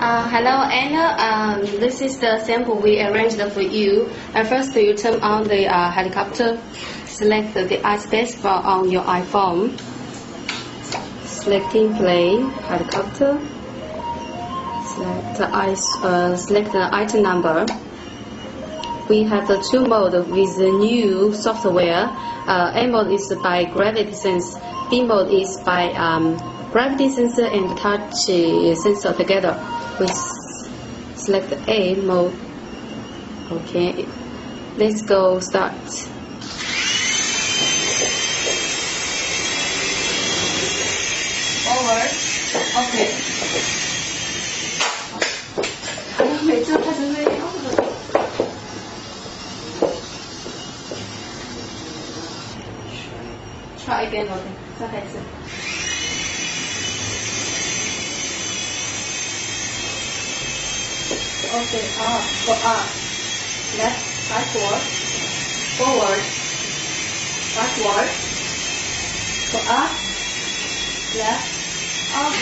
Hello Anna, this is the sample we arranged for you. First you turn on the helicopter, select the iSpace bar on your iPhone, selecting play helicopter, select the item number. We have the two modes with the new software. A mode is by gravity sense, B mode is by gravity sensor and touch sensor together. We select A mode. Okay, let's go start. Forward. Okay. 每次开始这样的。Try again, OK， 再开始。OK, go up, left, backward, forward, backward, go up, left, OK.